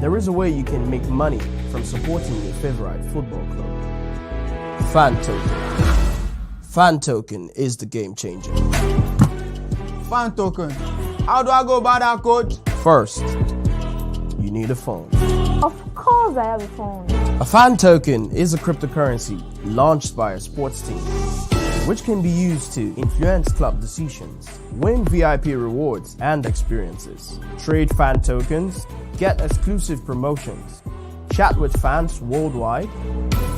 There is a way you can make money from supporting your favorite football club. Fan Token. Fan Token is the game changer. Fan Token. How do I go about that, coach? First, you need a phone. Of course I have a phone. A fan token is a cryptocurrency launched by a sports team, which can be used to influence club decisions, win VIP rewards and experiences, trade fan tokens, get exclusive promotions, chat with fans worldwide,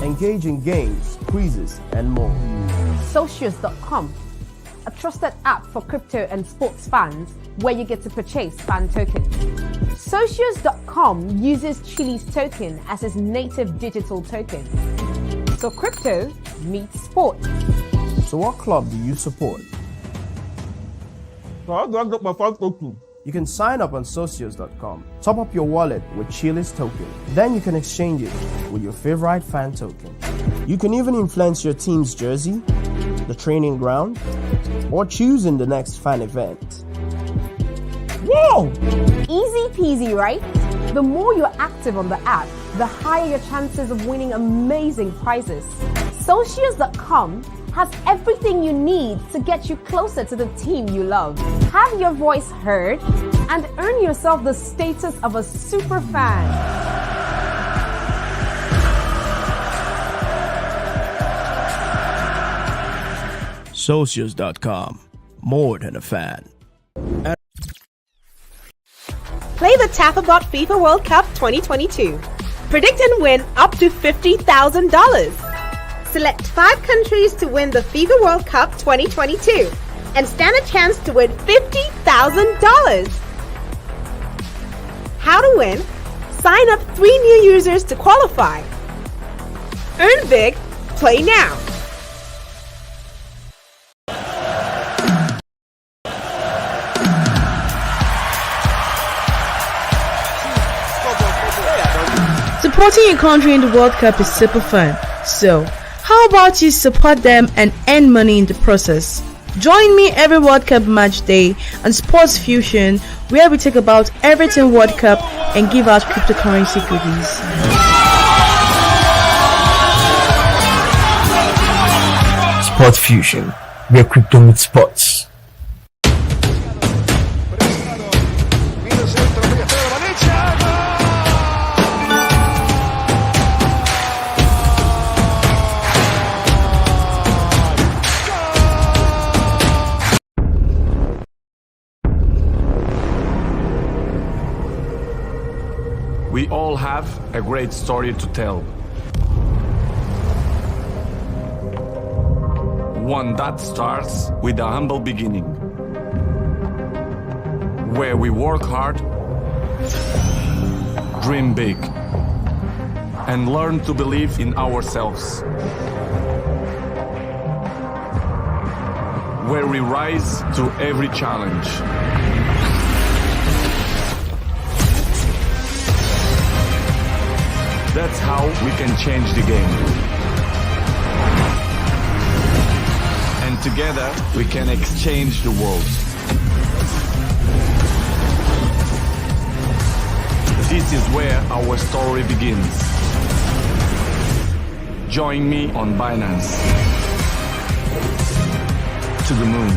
engage in games, quizzes, and more. Socios.com, a trusted app for crypto and sports fans where you get to purchase fan tokens. Socios.com uses Chile's token as its native digital token. So crypto meets sport. So what club do you support? How do I get my fan token? You can sign up on Socios.com, top up your wallet with Chile's token. Then you can exchange it with your favorite fan token. You can even influence your team's jersey, the training ground, or choosing the next fan event. Whoa! Easy peasy, right? The more you're active on the app, the higher your chances of winning amazing prizes. Socios.com has everything you need to get you closer to the team you love. Have your voice heard and earn yourself the status of a super fan. Socios.com, more than a fan. Play the TAFABOT FIFA World Cup 2022. Predict and win up to $50,000. Select 5 countries to win the FIFA World Cup 2022 and stand a chance to win $50,000. How to win? Sign up 3 new users to qualify. Earn big, play now. Supporting your country in the World Cup is super fun. So, how about you support them and earn money in the process? Join me every World Cup match day on Sports Fusion, where we talk about everything World Cup and give out cryptocurrency goodies. Sports Fusion, where crypto meets sports. We all have a great story to tell. One that starts with a humble beginning, where we work hard, dream big, and learn to believe in ourselves. Where we rise to every challenge. That's how we can change the game. And together, we can exchange the world. This is where our story begins. Join me on Binance. To the moon.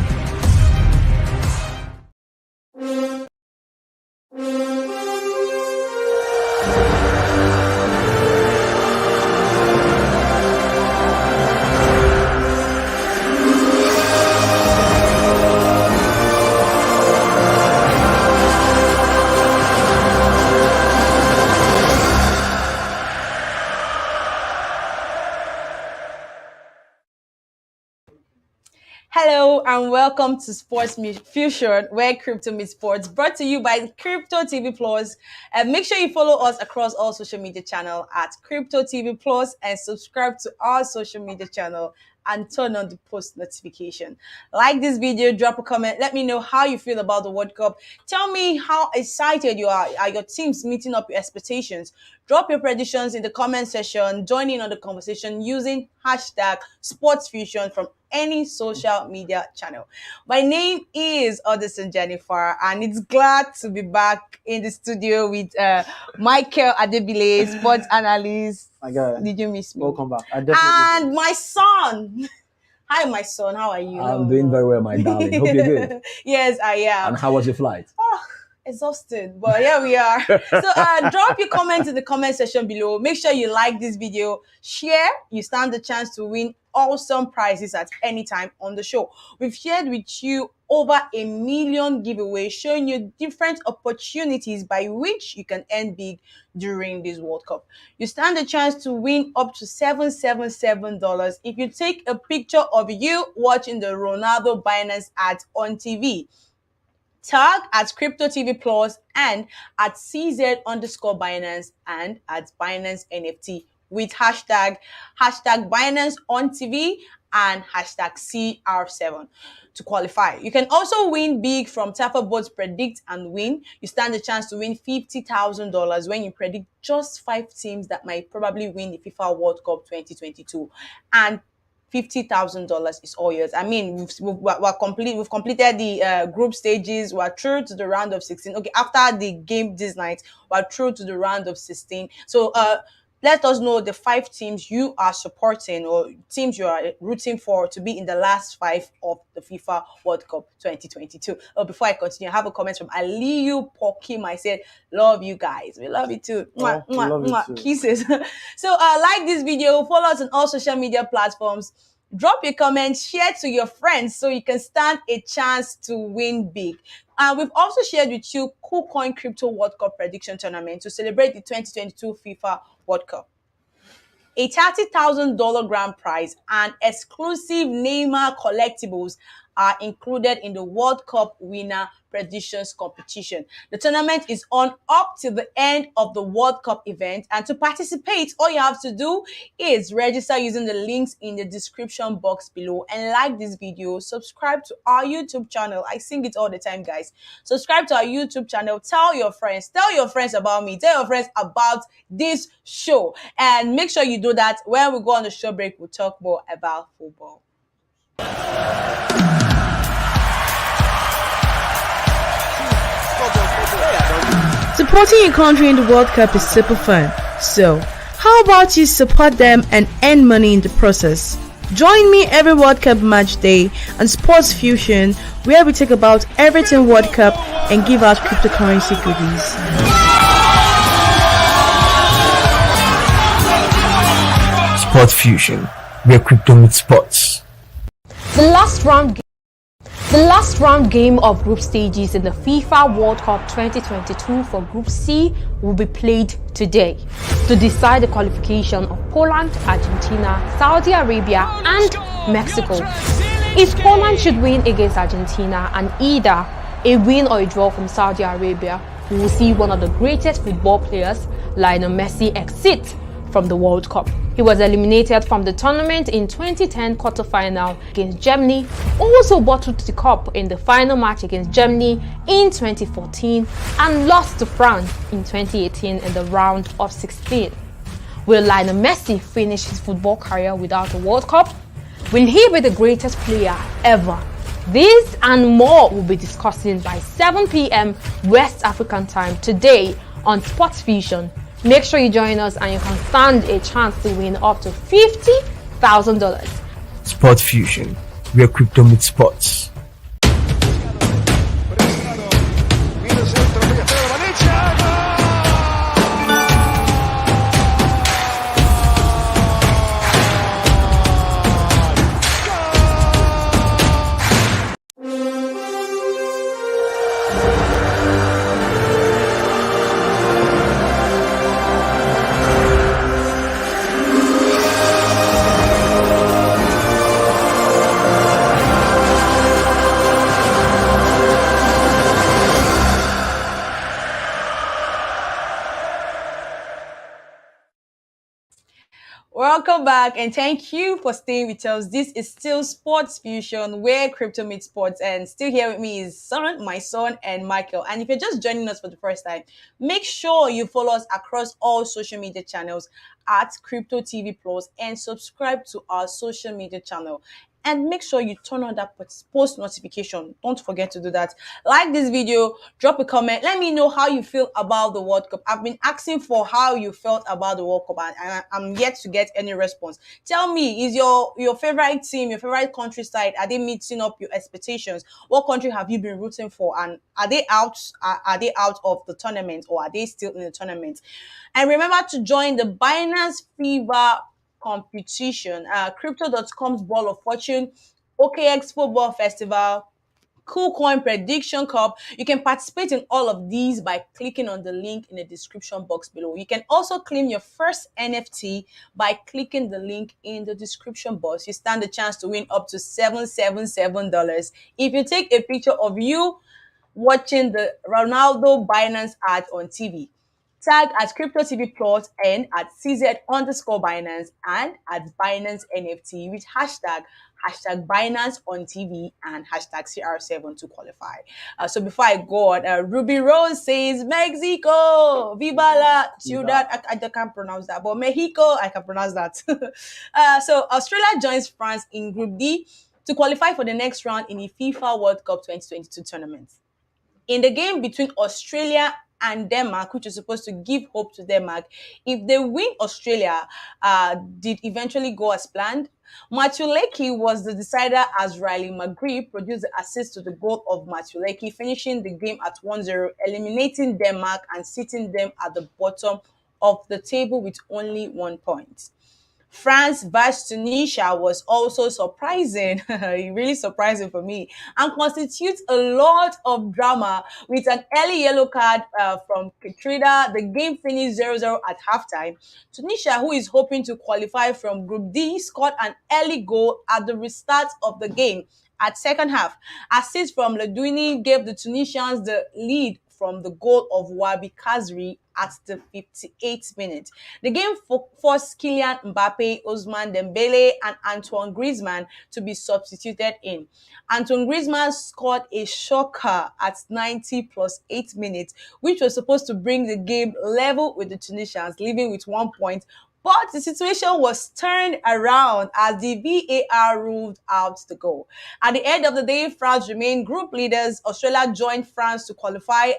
Hello and welcome to Sports Fusion, where crypto meets sports, brought to you by CryptoTvPlus. And make sure you follow us across all social media channels at CryptoTvPlus and subscribe to our social media channel and turn on the post notification. Like this video, drop a comment. Let me know how you feel about the World Cup. Tell me how excited you are. Are your teams meeting up your expectations? Drop your predictions in the comment section. Join in on the conversation using hashtag SportsFusion from any social media channel. My name is Odison Jennifer, and it's glad to be back in the studio with Michael Adebile, sports analyst. My God. Did you miss me? Welcome back. And my son. Hi, my son. How are you? I'm doing very well, my darling. Hope you're good. Yes, I am. And how was your flight? Oh, exhausted, but here we are. So drop your comments in the comment section below. Make sure you like this video, share. You stand the chance to win awesome prizes at any time on the show. We've shared with you over 1 million giveaways, showing you different opportunities by which you can earn big during this World Cup. You stand a chance to win up to $777 if you take a picture of you watching the Ronaldo Binance ad on TV. Tag at CryptoTvPlus and at CZ_Binance and at Binance NFT with hashtag Binance on TV and hashtag CR7 to qualify. You can also win big from TAFABOT's Predict and Win. You stand a chance to win $50,000 when you predict just 5 teams that might probably win the FIFA World Cup 2022. And $50,000 is all yours. I mean, we've completed the group stages. We're through to the round of 16. Okay, after the game this night, we're through to the round of 16. So let us know the 5 teams you are supporting or teams you are rooting for to be in the last 5 of the FIFA World Cup 2022. Before I continue, I have a comment from Aliyu Pokim. I said, love you guys. We love you too. Mwah, mwah, love you mwah. too. Kisses. So like this video, follow us on all social media platforms. Drop your comments, share to your friends so you can stand a chance to win big. And we've also shared with you KUCOIN Crypto World Cup Prediction Tournament to celebrate the 2022 FIFA World Cup. A $30,000 grand prize and exclusive Neymar collectibles are included in the World Cup winner predictions competition. The tournament is on up to the end of the World Cup event, and to participate, all you have to do is register using the links in the description box below and like this video. Subscribe to our YouTube channel. I sing it all the time, guys. Subscribe to our YouTube channel. Tell your friends about me. Tell your friends about this show, and make sure you do that. When we go on the show break, we'll talk more about football. Supporting your country in the World Cup is super fun. So, how about you support them and earn money in the process? Join me every World Cup match day on Sports Fusion, where we talk about everything World Cup and give out cryptocurrency goodies. Sport Fusion, where crypto meets sports. The last round game of group stages in the FIFA World Cup 2022 for Group C will be played today to decide the qualification of Poland, Argentina, Saudi Arabia and Mexico. If Poland should win against Argentina and either a win or a draw from Saudi Arabia, we will see one of the greatest football players, Lionel Messi, exit from the World Cup. He was eliminated from the tournament in 2010 quarterfinal against Germany, also bottled the cup in the final match against Germany in 2014 and lost to France in 2018 in the round of 16. Will Lionel Messi finish his football career without a World Cup? Will he be the greatest player ever? This and more we'll be discussing by 7 p.m. West African time today on Sports Fusion. Make sure you join us and you can stand a chance to win up to $50,000. Sport Fusion, where crypto meets sports. Welcome back and thank you for staying with us. This is still Sports Fusion where crypto meets sports, and still here with me is my son and Michael. And if you're just joining us for the first time, make sure you follow us across all social media channels at CryptoTvPlus and subscribe to our social media channel. And make sure you turn on that post notification. Don't forget to do that. Like this video, drop a comment. Let me know how you feel about the World Cup. I've been asking for how you felt about the World Cup, and I'm yet to get any response. Tell me, is your favorite team, your favorite country side, are they meeting up your expectations? What country have you been rooting for? And are they out? Are they out of the tournament, or are they still in the tournament? And remember to join the Binance FIFA competition, Crypto.com's Ball of Fortune, OKX Football Festival, KUCOIN Prediction Cup. You can participate in all of these by clicking on the link in the description box below. You can also claim your first NFT by clicking the link in the description box. You stand a chance to win up to $777 if you take a picture of you watching the Ronaldo Binance ad on TV. Tag at CryptoTvPlus and at CZ_Binance and at Binance NFT with hashtag Binance on TV and hashtag CR7 to qualify. So before I go on, Ruby Rose says Mexico, Viva la Ciudad. I can't pronounce that, but Mexico, I can pronounce that. So Australia joins France in Group D to qualify for the next round in the FIFA World Cup 2022 tournament. In the game between Australia and Denmark, which is supposed to give hope to Denmark, if they win, Australia did eventually go as planned. Matuleki was the decider as Riley McGree produced the assist to the goal of Matuleki, finishing the game at 1-0, eliminating Denmark and sitting them at the bottom of the table with only 1 point. France vs Tunisia was also surprising, really surprising for me, and constitutes a lot of drama with an early yellow card from Katrina. The game finished 0-0 at halftime. Tunisia, who is hoping to qualify from Group D, scored an early goal at the restart of the game. At second half, assist from Ledouini gave the Tunisians the lead from the goal of Wabi Kazri at the 58th minute. The game forced Kylian Mbappe, Ousmane Dembele, and Antoine Griezmann to be substituted in. Antoine Griezmann scored a shocker at 90 plus 8 minutes, which was supposed to bring the game level with the Tunisians, leaving with 1 point. But the situation was turned around as the VAR ruled out the goal. At the end of the day, France remained group leaders. Australia joined France to qualify.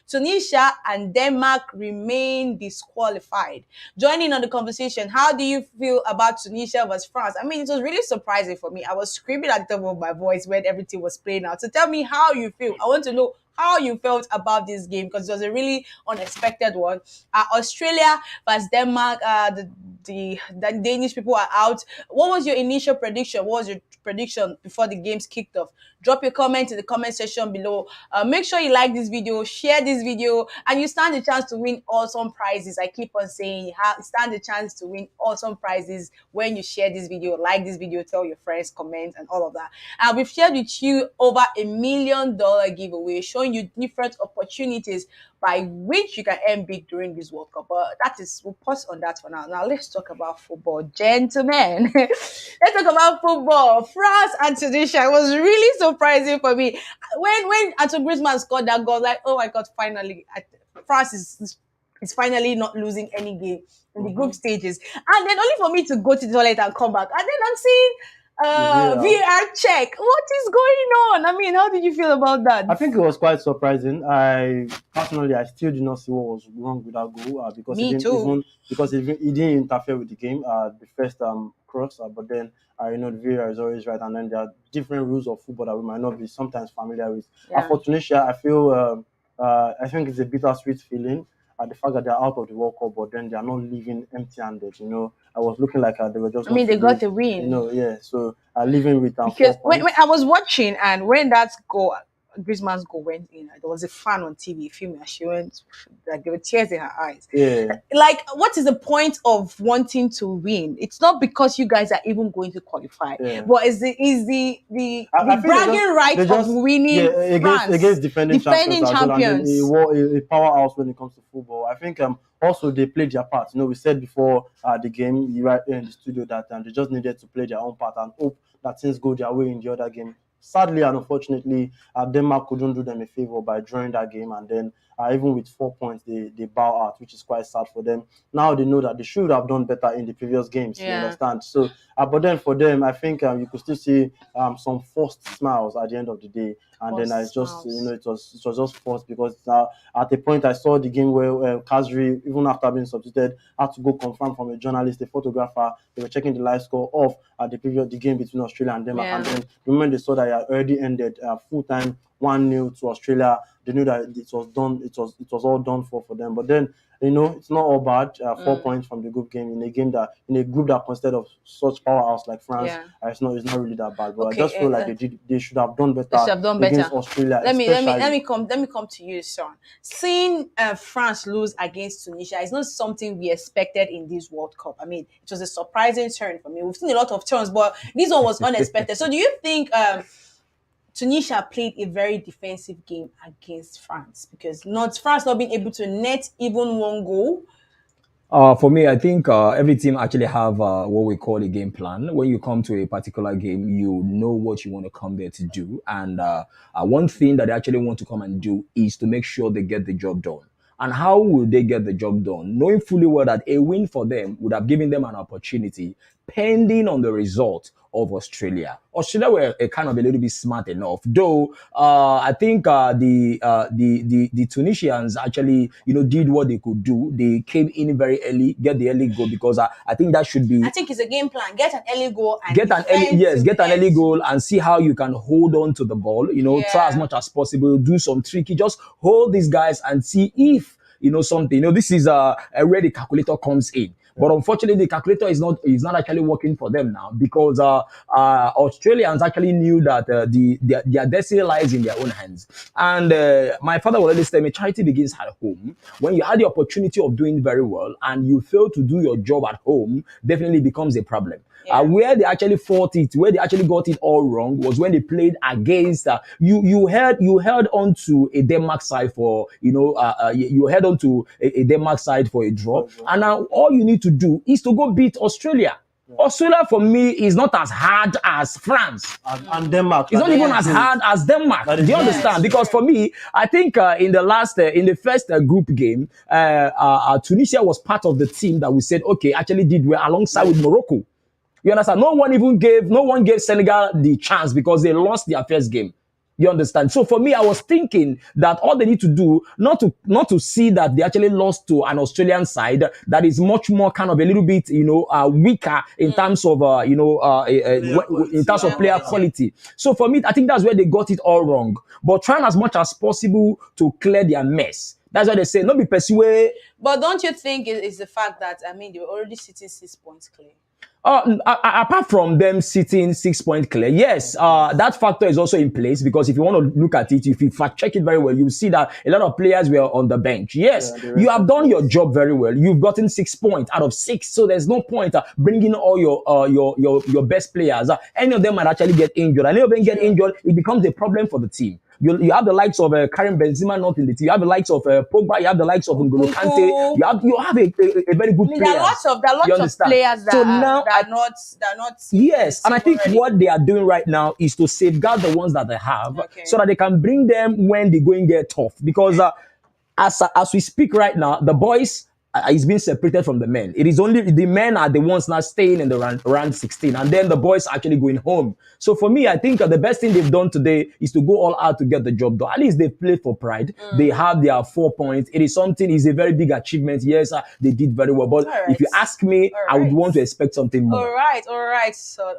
Tunisia and Denmark remain disqualified. Joining on the conversation, how do you feel about Tunisia versus France? I mean, it was really surprising for me. I was screaming at the top of my voice when everything was playing out. So tell me how you feel. I want to know how you felt about this game, because it was a really unexpected one. Australia versus Denmark, the Danish people are out. What was your initial prediction? What was your prediction before the games kicked off? Drop your comment in the comment section below. Make sure you like this video, share this video, and you stand a chance to win awesome prizes. I keep on saying you stand a chance to win awesome prizes when you share this video, like this video, tell your friends, comment, and all of that. And we've shared with you over $1 million giveaway, showing you different opportunities by which you can earn big during this World Cup. But we'll pause on that for now. Now let's talk about football, gentlemen. Let's talk about football. France and Tunisia. It was really surprising for me when Antoine Griezmann scored that goal. Like, oh my God, finally, France is finally not losing any game in the group stages. And then only for me to go to the toilet and come back, and then I'm seeing VAR check. What is going on? I mean, how did you feel about that? I think it was quite surprising. I still did not see what was wrong with that goal because it didn't interfere with the game. The first cross, but then the VAR is always right, and then there are different rules of football that we might not be sometimes familiar with. Yeah. For Tunisia, I feel I think it's a bittersweet feeling. The fact that they're out of the World Cup, but then they are not leaving empty-handed. I was looking like they were just. I mean, they got the win. Yeah. So leaving with because when I was watching and when that goal Griezmann's goal went in, there was a fan on TV filming, and she went like there were tears in her eyes. Yeah. Like, what is the point of wanting to win? It's not because you guys are even going to qualify, but is the bragging right of winning against defending champions. A powerhouse when it comes to football. I think also they played their part. You know, we said before the game right here in the studio that they just needed to play their own part and hope that things go their way in the other game. Sadly and unfortunately, Denmark couldn't do them a favor by drawing that game, and then even with 4 points, they bow out, which is quite sad for them. Now they know that they should have done better in the previous games. You understand? So, but then for them, I think you could still see some forced smiles at the end of the day, and then I just it was just forced because at a point I saw the game where Kazri, even after being substituted, had to go confirm from a journalist, a photographer. They were checking the live score of the game between Australia and Denmark, and then the moment they saw that it had already ended full time 1-0 to Australia, they knew that it was done. It was all done for them. But then it's not all bad. 4 points from the group game in a group that consisted of such powerhouse like France. It's not really that bad. But I just feel like they should have done better against Australia. Let me come to you, Sean. Seeing France lose against Tunisia is not something we expected in this World Cup. I mean, it was a surprising turn for me. We've seen a lot of turns, but this one was unexpected. So do you think Tunisia played a very defensive game against France because France not being able to net even one goal? For me, I think every team actually have what we call a game plan. When you come to a particular game, you know what you want to come there to do. And one thing that they actually want to come and do is to make sure they get the job done. And how will they get the job done? Knowing fully well that a win for them would have given them an opportunity pending on the result of Australia. Australia were kind of a little bit smart enough, though. I think the Tunisians actually, did what they could do. They came in very early, get the early goal because I think that should be. I think it's a game plan. Get an early goal and get an early goal and see how you can hold on to the ball. Try as much as possible. Do some tricky. Just hold these guys and see if something. This is where the calculator comes in. But unfortunately, the calculator is not actually working for them now because Australians actually knew that their destiny lies in their own hands. And my father will always tell me, charity begins at home. When you had the opportunity of doing very well and you fail to do your job at home, definitely becomes a problem. Where they actually fought it, where they actually got it all wrong was when they played against you held on to a Denmark side for you held on to a Denmark side for a draw, and now all you need to do is to go beat Australia. Australia for me is not as hard as France and Denmark. It's not even as hard as Denmark. Do you understand? Because for me, I think in the first group game, Tunisia was part of the team that we said actually did well alongside with Morocco. You understand? No one gave Senegal the chance because they lost their first game. You understand? So for me, I was thinking that all they need to do, not to see that they actually lost to an Australian side that is much more kind of a little bit, weaker in terms of, in terms of player quality. So for me, I think that's where they got it all wrong. But trying as much as possible to clear their mess. That's why they say, not be persuaded. But don't you think it's the fact that, they were already sitting 6 points clear? Apart from them sitting 6 points clear, yes, that factor is also in place because if you want to look at it, if you fact check it very well, you see that a lot of players were on the bench. Yes, you have done your job very well. You've gotten 6 points out of 6, so there's no point bringing all your best players. Any of them might actually get injured. Any of them get injured, it becomes a problem for the team. You have the likes of Karim Benzema not in the team. You have the likes of Pogba. You have the likes of N'Golo Kante. You have a very good player. There are lots of players that are not. Yes, and I think what they are doing right now is to safeguard the ones that they have, so that they can bring them when the going get tough. Because as we speak right now, the boys is being separated from the men. It is only the men are the ones now staying in the round 16, and then the boys are actually going home. So for me, I think the best thing they've done today is to go all out to get the job done. At least they played for pride. They have their 4 points. It is something. It's a very big achievement. Yes, they did very well. But if you ask me, I would want to expect something more. All right. So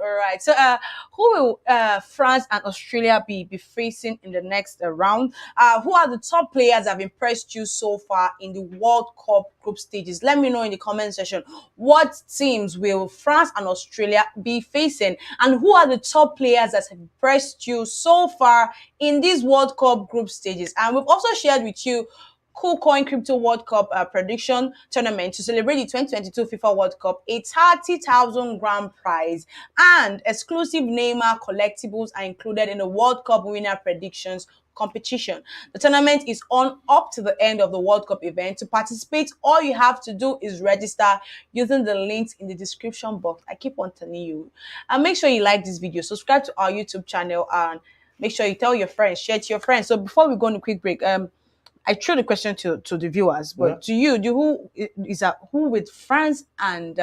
who will France and Australia be facing in the next round? Who are the top players that have impressed you so far in the World Cup group stages. Let me know in the comment section what teams will France and Australia be facing, and who are the top players that have impressed you so far in these World Cup group stages. And we've also shared with you KUCOIN Crypto World Cup prediction tournament to celebrate the 2022 FIFA World Cup, a 30,000 grand prize and exclusive Neymar collectibles are included in the World Cup winner predictions competition. The tournament is on up to the end of the World Cup event. To participate, all you have to do is register using the links in the description box. I keep on telling you. And make sure you like this video, subscribe to our YouTube channel, and make sure you tell your friends, share to your friends. So before we go on a quick break, I threw the question to the viewers, but to you, who with France and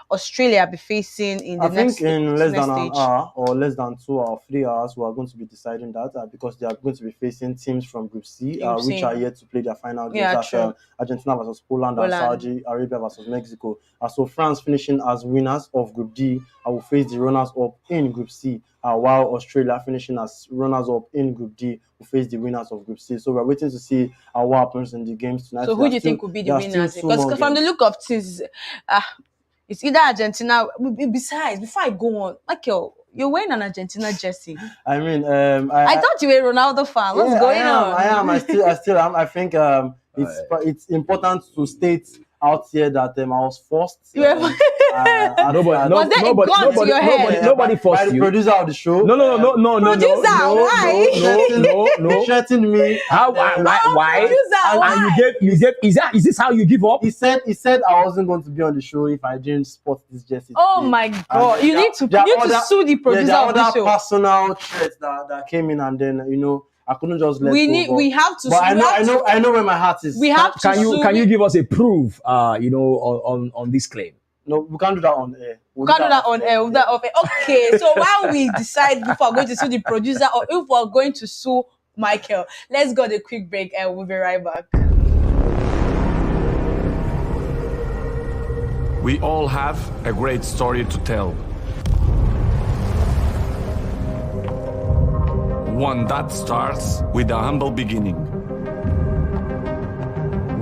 Australia be facing in the next stage? I think in less than an hour or less than 2 or 3 hours, we are going to be deciding that because they are going to be facing teams from Group C, which are yet to play their final games. That's Argentina versus Poland and Saudi Arabia versus Mexico. So France finishing as winners of Group D will face the runners-up in Group C, while Australia finishing as runners-up in Group D will face the winners of Group C. So we're waiting to see what happens in the games tonight. So who do you think will be the winners? Because from the look of things, it's either Argentina. Besides, before I go on, Michael, you're wearing an Argentina jersey. I mean, I thought you were a Ronaldo fan. What's going on? I am. I still am. I think it's important to state out here that I was forced. Nobody forced you. The producer of the show. No. Producer, why? No. Threatened me. Why? And you gave. Is this how you give up? He said I wasn't going to be on the show if I didn't spot this jersey. Oh my God! You need to sue the producer of the show. There are other personal threats that came in, and then I couldn't just let go. We have to. But I know where my heart is. We have to. Can you give us a proof? On this claim. No, we can't do that on air. We can't do that on air. Okay, so while we decide if we're going to sue the producer or if we're going to sue Michael, let's go to a quick break and we'll be right back. We all have a great story to tell. One that starts with a humble beginning,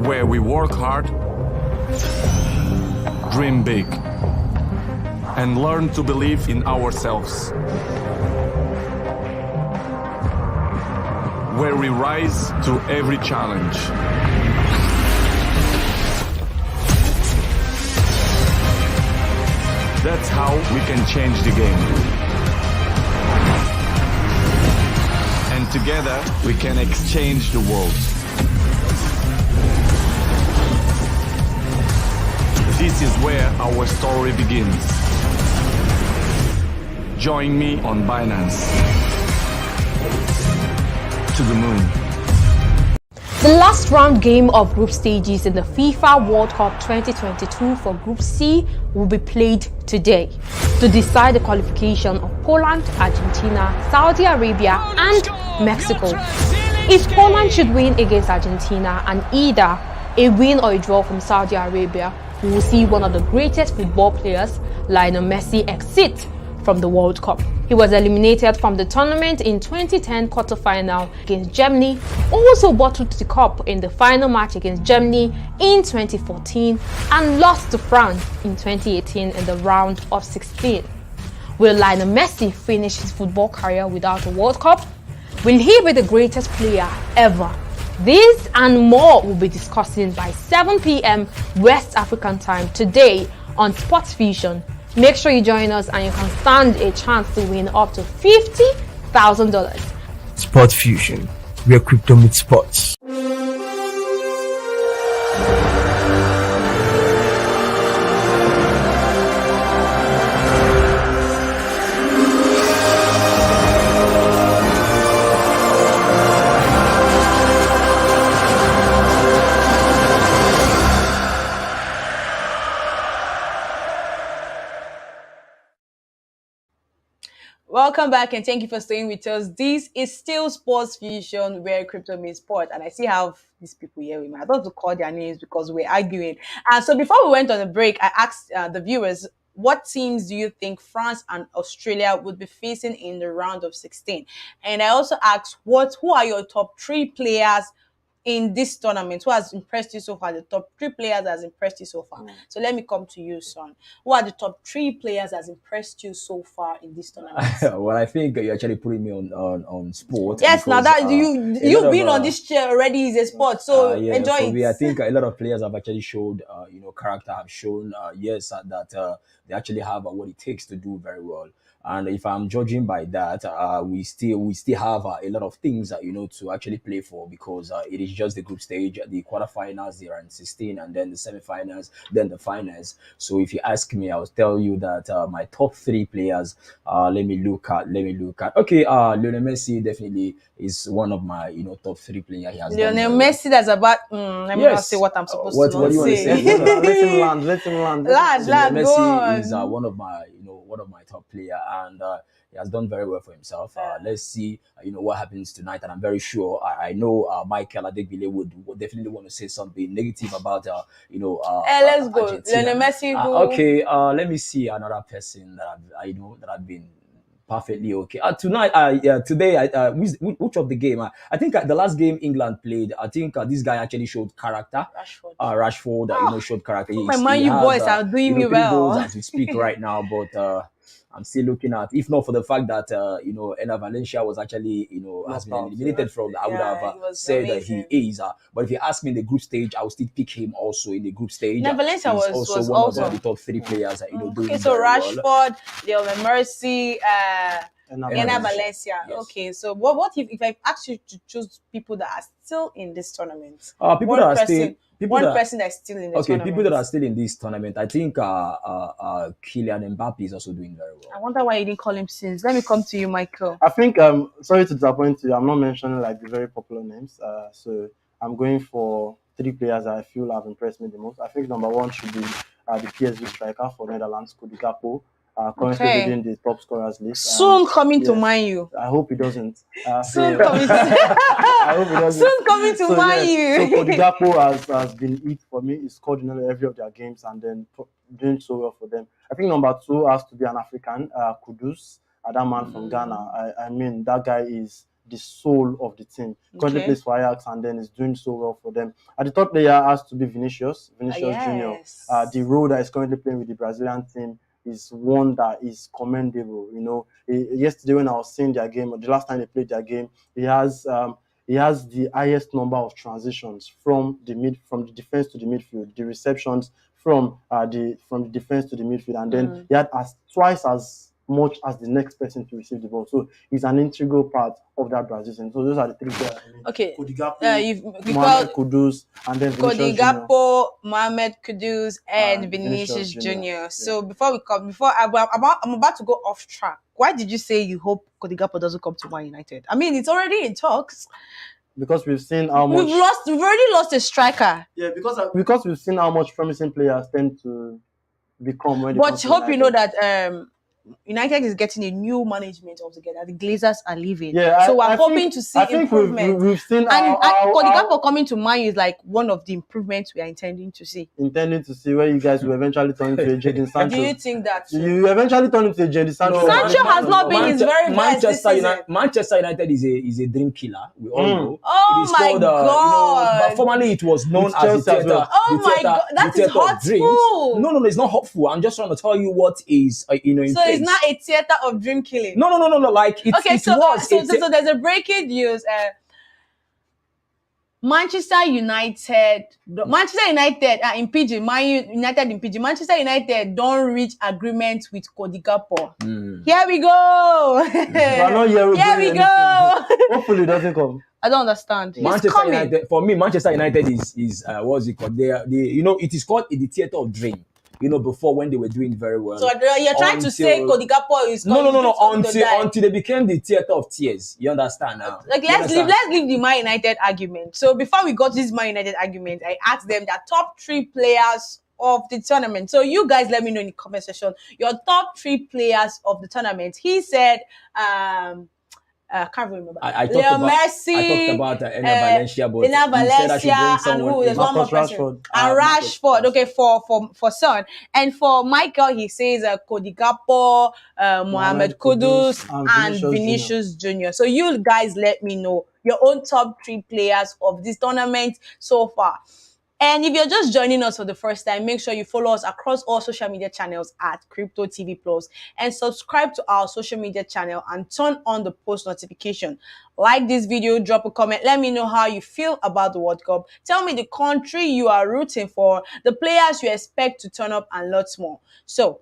where we work hard, dream big, and learn to believe in ourselves. Where we rise to every challenge. That's how we can change the game. And together we can exchange the world. This is where our story begins. Join me on Binance. To the moon. The last round game of group stages in the FIFA World Cup 2022 for Group C will be played today to decide the qualification of Poland, Argentina, Saudi Arabia and Mexico. If Poland should win against Argentina and either a win or a draw from Saudi Arabia, we will see one of the greatest football players, Lionel Messi, exit from the World Cup. He was eliminated from the tournament in 2010 quarterfinal against Germany, also bottled the cup in the final match against Germany in 2014 and lost to France in 2018 in the round of 16. Will Lionel Messi finish his football career without a World Cup? Will he be the greatest player ever? This and more will be discussing by 7 p.m. West African time today on Sports Fusion. Make sure you join us and you can stand a chance to win up to $50,000. Sport Fusion, where crypto meets sports. Welcome back and thank you for staying with us. This is still Sports Fusion, where crypto meets sport. And I see how these people here with me. I don't have to call their names because we're arguing. And so before we went on the break, I asked the viewers, what teams do you think France and Australia would be facing in the round of 16? And I also asked, who are your top 3 players in this tournament? Who has impressed you so far? The top 3 players that has impressed you so far. So let me come to you, son. Who are the top 3 players that has impressed you so far in this tournament? Well, I think you're actually putting me on sport. Yes, because, now that you've been on this chair already is a sport, so enjoy for it. me, I think a lot of players have actually showed, character, have shown, that they actually have what it takes to do very well. And if I'm judging by that, we still have a lot of things to actually play for, because it is just the group stage, the quarterfinals, the round 16, and then the semifinals, then the finals. So if you ask me, I'll tell you that my top 3 players. Let me look at. Okay, Lionel Messi definitely is one of my top 3 players. He has Lionel Messi. That's about. Let me not say what I'm supposed to what do you want to say. say? Let him land. Lad, go on. Messi is one of my top player, and he has done very well for himself. Let's see, what happens tonight, and I'm very sure. I know Michael Adegbile would definitely want to say something negative about let's go. Argentina. Lionel Messi. Okay, let me see another person that I've been perfectly okay. Tonight, today, which of the game? I think the last game England played, I think this guy actually showed character. Rashford, showed character. My Man U boys are doing me 3 well. goals as we speak right now, but I'm still looking at, if not for the fact that Ena Valencia was actually has been eliminated from, I would have said that he is. But if you ask me in the group stage, I would still pick him also in the group stage. Valencia was one of the top 3 players. Doing so very Rashford, well. Lionel Messi, Ena Valencia. Yes. Okay, so what if I ask you to choose people that are still in this tournament? One person that's still in the tournament. People that are still in this tournament, I think Kylian Mbappe is also doing very well. I wonder why you didn't call him since. Let me come to you, Michael. I think sorry to disappoint you, I'm not mentioning like the very popular names. So I'm going for 3 players that I feel have impressed me the most. I think number 1 should be the PSV striker for Netherlands, Cody Gakpo. Currently leading the top scorers list. Soon coming to Man U. I hope he doesn't. Soon coming to Man U. So Cody Gakpo has been it for me. He scored in every of their games and then doing so well for them. I think number 2 has to be an African, Kudus, that man from Ghana. I mean, that guy is the soul of the team. Currently plays for Ajax and then is doing so well for them. The third player has to be Vinicius Junior. The role that is currently playing with the Brazilian team is one that is commendable. Yesterday when I was seeing their game, or the last time they played their game, he has the highest number of transitions from the defense to the midfield, the receptions from the defense to the midfield, and then he had twice as much as the next person to receive the ball. So he's an integral part of that Brazil team. So those are the 3 players. Okay. Cody Gakpo, Mohamed Kudus, and then Cody Gakpo, Mohamed Kudus, and Vinicius Jr. Yeah. So I'm about to go off track. Why did you say you hope Cody Gakpo doesn't come to Man United? I mean, it's already in talks. Because we've seen how much we've already lost a striker. Yeah, because we've seen how much promising players tend to become when they But come hope to you know that United is getting a new management altogether. The Glazers are leaving. Yeah, so we're hoping to see improvement. We've seen Cody Gakpo coming to Man U is like one of the improvements we are intending to see. Where you guys will eventually turn into a Jadon Sancho. Do you think that? You eventually turn into a Jadon Sancho. No, Sancho has not been his very best this season. Manchester United is a dream killer. We all know. Oh my God! But formerly it was known as the theater. Well. Oh my God! That is hurtful. No, it's not hurtful. I'm just trying to tell you what is So it's not a theater of dream killing. No. Like it was. So there's a breaking news. Manchester United impinging. United impinging. Manchester United don't reach agreement with Cody Gakpo. Here we go. Here we go. Hopefully it doesn't come. I don't understand. Manchester United is what's it called? It is called the theater of dream. Before when they were doing very well. So you're trying to say Cody Gakpo is no. Until they became the theater of tears. You understand now? Let's leave the Man United argument. So before we got this Man United argument, I asked them the top 3 players of the tournament. So you guys let me know in the comment section your top 3 players of the tournament. He said I can't remember. I Leo talked Messi, about Enner Valencia, but Enner you said I should bring Valencia, and someone who? There's in. one more Marcus person. Rashford. And Rashford. Okay, for Son. And for Michael, he says Cody Gakpo, Mohamed Kudus, and Vinicius Jr. So you guys let me know your own top 3 players of this tournament so far. And if you're just joining us for the first time, make sure you follow us across all social media channels at CryptoTvPlus and subscribe to our social media channel and turn on the post notification. Like this video, drop a comment. Let me know how you feel about the World Cup. Tell me the country you are rooting for, the players you expect to turn up, and lots more. So,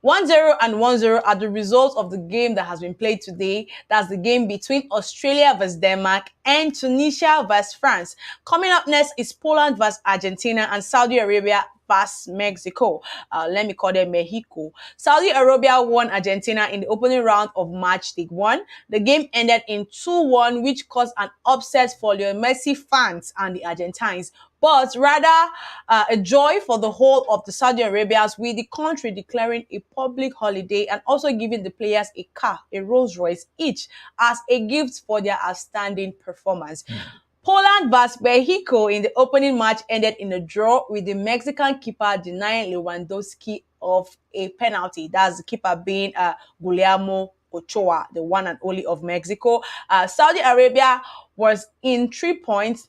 1-0 and 1-0 are the results of the game that has been played today. That's the game between Australia versus Denmark and Tunisia versus France. Coming up next is Poland versus Argentina and Saudi Arabia versus Mexico. Let me call them Mexico. Saudi Arabia won Argentina in the opening round of Match League 1. The game ended in 2-1, which caused an upset for Lionel Messi fans and the Argentines, but rather a joy for the whole of the Saudi Arabians, with the country declaring a public holiday and also giving the players a car, a Rolls Royce each, as a gift for their outstanding performance. Poland vs Mexico in the opening match ended in a draw, with the Mexican keeper denying Lewandowski of a penalty. That's the keeper being Guillermo Ochoa, the one and only of Mexico. Saudi Arabia was in 3 points.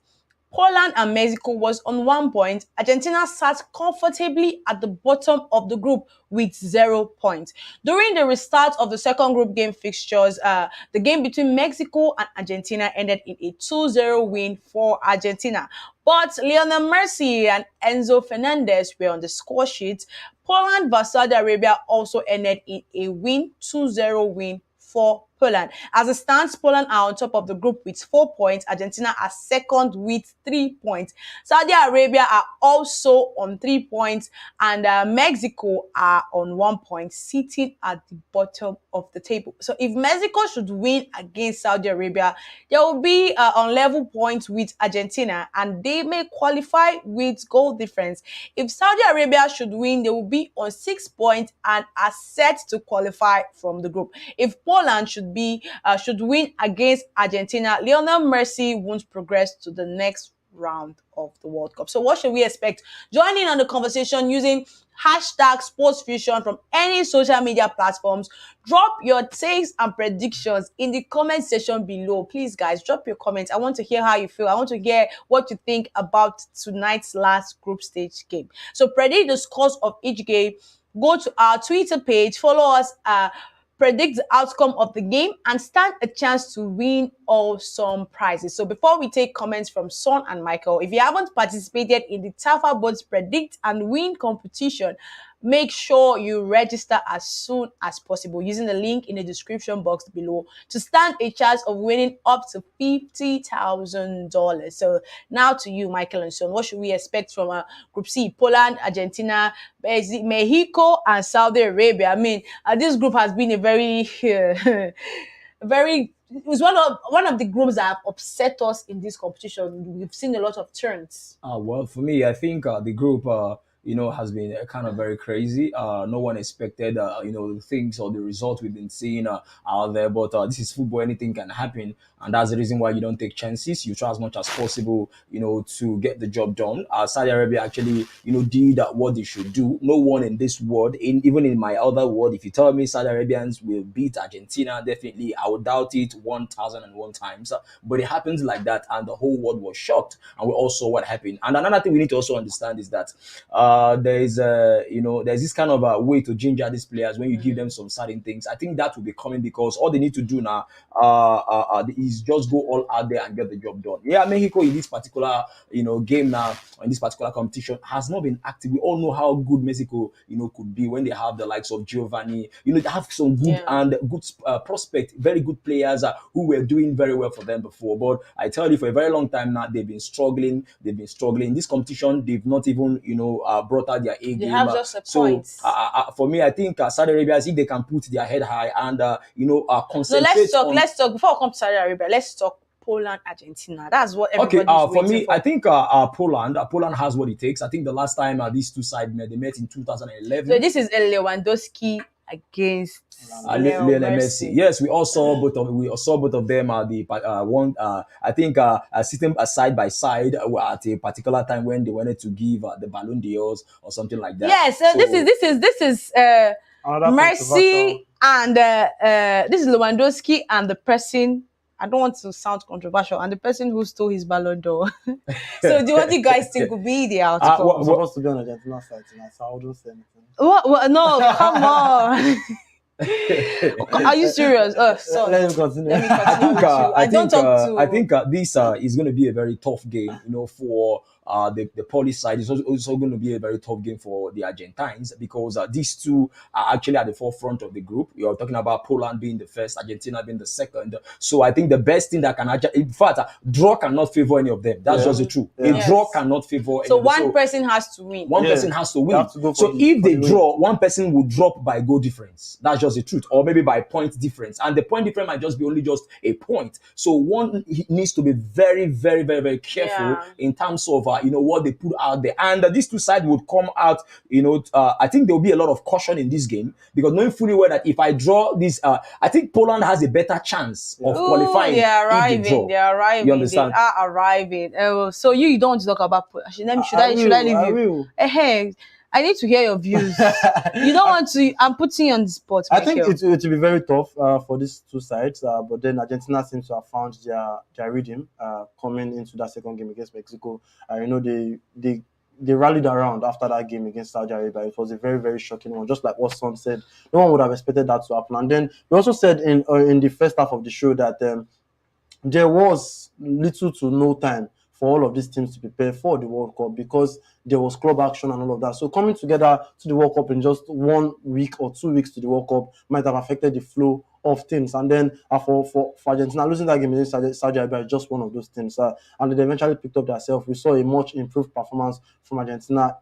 Poland and Mexico was on 1 point. Argentina sat comfortably at the bottom of the group with 0 points. During the restart of the second group game fixtures, the game between Mexico and Argentina ended in a 2-0 win for Argentina. But Lionel Messi and Enzo Fernandez were on the score sheet. Poland vs Saudi Arabia also ended in a win, 2-0 win for Poland. As it stands, Poland are on top of the group with 4 points. Argentina are second with 3 points. Saudi Arabia are also on 3 points, and Mexico are on 1 point, sitting at the bottom of the table. So if Mexico should win against Saudi Arabia, they will be on level points with Argentina, and they may qualify with goal difference. If Saudi Arabia should win, they will be on 6 points and are set to qualify from the group. If Poland should win against Argentina, Lionel Messi won't progress to the next round of the World Cup. So what should we expect? Join in on the conversation using #SportsFusion from any social media platforms. Drop your takes and predictions in the comment section below. Please, guys, drop your comments. I want to hear how you feel. I want to hear what you think about tonight's last group stage game. So predict the scores of each game. Go to our Twitter page, follow us, predict the outcome of the game, and stand a chance to win awesome prizes. So before we take comments from Son and Michael, if you haven't participated in the TAFABOT Predict and Win competition, make sure you register as soon as possible using the link in the description box below to stand a chance of winning up to $50,000. So now to you, Michael and Son, what should we expect from Group C? Poland, Argentina, Mexico, and Saudi Arabia. I mean, this group has been a very, it was one of the groups that have upset us in this competition. We've seen a lot of turns. Well, for me, I think the group has been kind of very crazy. No one expected, the things or the results we've been seeing out there. But this is football; anything can happen, and that's the reason why you don't take chances. You try as much as possible, to get the job done. Saudi Arabia actually, did what they should do. No one in this world, even in my other world, if you tell me Saudi Arabians will beat Argentina, definitely I would doubt it 1,001 times. But it happens like that, and the whole world was shocked, and we all saw what happened. And another thing we need to also understand is that there's this kind of a way to ginger these players when you give them some certain things. I think that will be coming, because all they need to do now is just go all out there and get the job done. Yeah, Mexico in this particular game now, in this particular competition, has not been active. We all know how good Mexico could be when they have the likes of Giovanni. They have some good and good prospect, very good players who were doing very well for them before. But I tell you, for a very long time now, they've been struggling. In this competition, they've not even brought out their A game. They have just a point. For me, I think Saudi Arabia, if they can put their head high and concentrate. So let's talk before I come to Saudi Arabia. Let's talk Poland, Argentina. That's what everybody's for me, for. I think Poland has what it takes. I think the last time these two sides met, they met in 2011. So this is a Lewandowski against Lionel Messi. Yes, we saw both of them at the one. I think sitting side by side at a particular time when they wanted to give the Ballon d'Ors or something like that. Yes, so this is Messi and this is Lewandowski and the person. I don't want to sound controversial, and the person who stole his Ballon d'Or. So, what do you guys think would be the outcome? I'm supposed to be on Argentina side tonight, so I wouldn't say anything. What? No, come on. Are you serious? So let me continue. I think this is going to be a very tough game, for the Polish side. It's also going to be a very tough game for the Argentines because these two are actually at the forefront of the group. You're talking about Poland being the first, Argentina being the second. So I think the best thing that can in fact, draw cannot favor any of them. That's just the truth. A draw cannot favor. So one person has to win. One person has to win. So if they draw, one person will drop by goal difference. That's just the truth, or maybe by point difference, and the point difference might just be only just a point. So one needs to be very, very, very, very careful in terms of what they put out there, and these two sides would come out. I think there will be a lot of caution in this game because knowing fully well that if I draw this, I think Poland has a better chance of qualifying. They are arriving. They are arriving. You understand? They are arriving. So you don't want to talk about? Should I leave you? Hey. I need to hear your views. You don't want to. I'm putting you on the spot. I think it will be very tough for these two sides. But then Argentina seems to have found their rhythm coming into that second game against Mexico. They rallied around after that game against Saudi Arabia. It was a very, very shocking one. Just like what Son said, no one would have expected that to happen. And then we also said in the first half of the show that there was little to no time for all of these teams to prepare for the World Cup because there was club action and all of that. So coming together to the World Cup in just 1 week or 2 weeks to the World Cup might have affected the flow of teams. And then for Argentina, losing that game against Saudi Arabia is just one of those teams. And they eventually picked up themselves. We saw a much improved performance from Argentina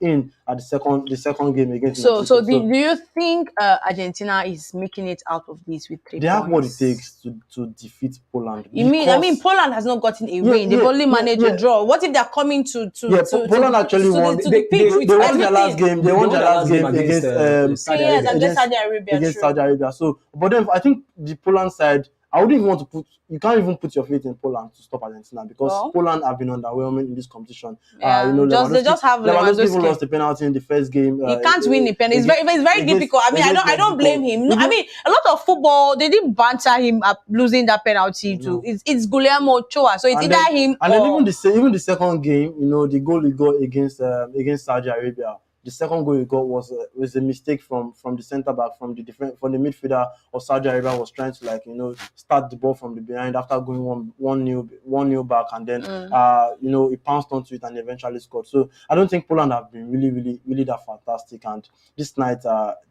at the second game against Mexico. So do you think Argentina is making it out of this with 3 points? They have what it takes to defeat Poland. I mean, Poland has not gotten a win. They've only managed a draw. What if they're coming to Poland actually won. They won their last game. They won their last game against Saudi Arabia. So, but then I think the Poland side, I wouldn't even want to you can't even put your faith in Poland to stop Argentina because Poland have been underwhelming in this competition. Yeah. They just have Lewandowski lost the penalty in the first game. He can't win the penalty. It's very difficult. I mean, I don't blame him. I mean, a lot of football, they didn't banter him up losing that penalty too. It's Guillermo Ochoa, so it's either him and then even the second game, the goal he got against Saudi Arabia. The second goal he got was a mistake from the centre back, from the midfielder of Saudi Arabia was trying to start the ball from the behind after going 1-0 back, and then he pounced onto it and eventually scored. So I don't think Poland have been really, really, really that fantastic, and this night